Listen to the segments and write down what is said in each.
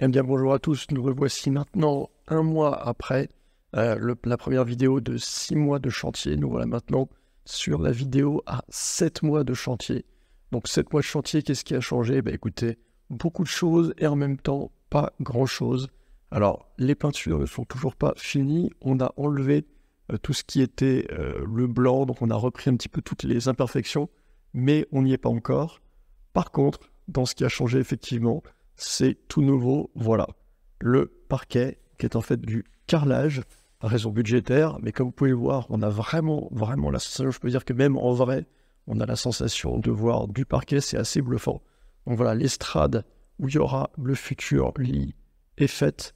Eh bien bonjour à tous, nous revoici maintenant un mois après la première vidéo de 6 mois de chantier. Nous voilà maintenant sur la vidéo à 7 mois de chantier. Donc 7 mois de chantier, qu'est-ce qui a changé? Écoutez, beaucoup de choses et en même temps pas grand-chose. Alors les peintures ne sont toujours pas finies, on a enlevé tout ce qui était le blanc, donc on a repris un petit peu toutes les imperfections, mais on n'y est pas encore. Par contre, dans ce qui a changé effectivement, c'est tout nouveau, voilà, le parquet qui est en fait du carrelage, à raison budgétaire, mais comme vous pouvez le voir, on a vraiment la sensation, je peux dire que même en vrai, on a la sensation de voir du parquet, c'est assez bluffant. Donc voilà, l'estrade où il y aura le futur lit est faite,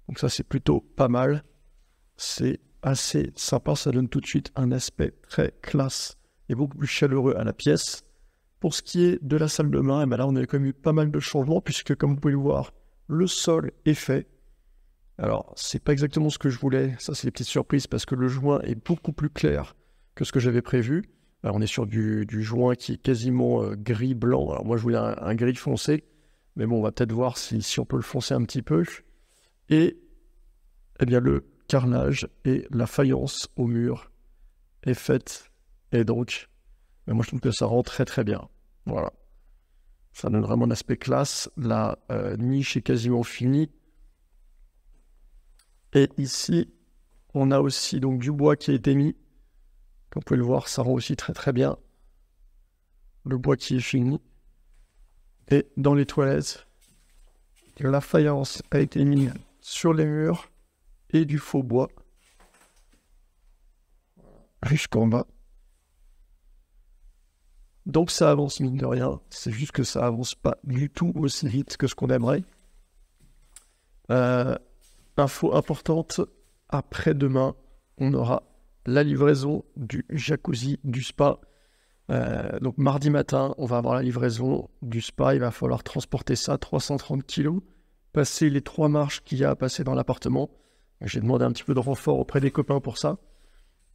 donc ça c'est plutôt pas mal, c'est assez sympa, ça donne tout de suite un aspect très classe et beaucoup plus chaleureux à la pièce. Pour ce qui est de la salle de bain, là on a quand même eu pas mal de changements puisque comme vous pouvez le voir, le sol est fait. Alors c'est pas exactement ce que je voulais, ça c'est des petites surprises parce que le joint est beaucoup plus clair que ce que j'avais prévu. Alors, on est sur du joint qui est quasiment gris-blanc. Alors moi je voulais un gris foncé, mais bon on va peut-être voir si on peut le foncer un petit peu. Et eh bien le carrelage et la faïence au mur est faite et donc moi je trouve que ça rend très bien. Voilà, ça donne vraiment un aspect classe. La niche est quasiment finie. Et ici, on a aussi donc du bois qui a été mis. Comme vous pouvez le voir, ça rend aussi très bien. Le bois qui est fini. Et dans les toilettes, la faïence a été mise sur les murs et du faux bois jusqu'en bas. Donc ça avance mine de rien, c'est juste que ça avance pas du tout aussi vite que ce qu'on aimerait. Info importante, après-demain, on aura la livraison du jacuzzi du spa. Donc mardi matin, on va avoir la livraison du spa, il va falloir transporter ça, 330 kg, passer les 3 marches qu'il y a à passer dans l'appartement. J'ai demandé un petit peu de renfort auprès des copains pour ça.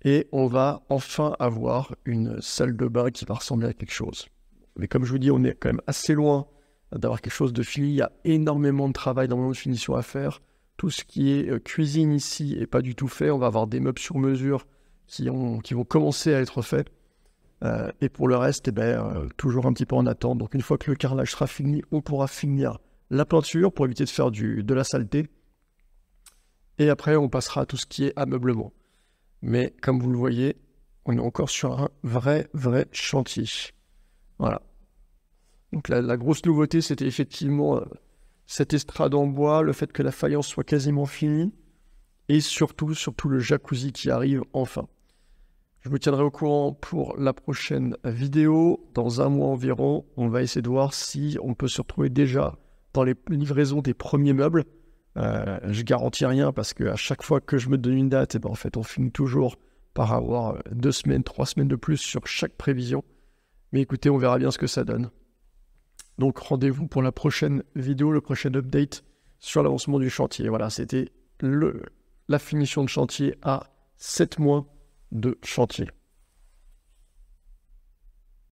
Et on va enfin avoir une salle de bain qui va ressembler à quelque chose. Mais comme je vous dis, on est quand même assez loin d'avoir quelque chose de fini. Il y a énormément de travail, énormément de finition à faire. Tout ce qui est cuisine ici n'est pas du tout fait. On va avoir des meubles sur mesure qui vont commencer à être faits. Et pour le reste, toujours un petit peu en attente. Donc une fois que le carrelage sera fini, on pourra finir la peinture pour éviter de faire de la saleté. Et après, on passera à tout ce qui est ameublement. Mais comme vous le voyez, on est encore sur un vrai chantier. Voilà. Donc la grosse nouveauté, c'était effectivement cette estrade en bois, le fait que la faïence soit quasiment finie, et surtout le jacuzzi qui arrive enfin. Je vous tiendrai au courant pour la prochaine vidéo. Dans un mois environ, on va essayer de voir si on peut se retrouver déjà dans les livraisons des premiers meubles. Je garantis rien parce qu'à chaque fois que je me donne une date, en fait, on finit toujours par avoir 2 semaines, 3 semaines de plus sur chaque prévision. Mais écoutez, on verra bien ce que ça donne. Donc rendez-vous pour la prochaine vidéo, le prochain update sur l'avancement du chantier. Voilà, c'était la finition de chantier à 7 mois de chantier.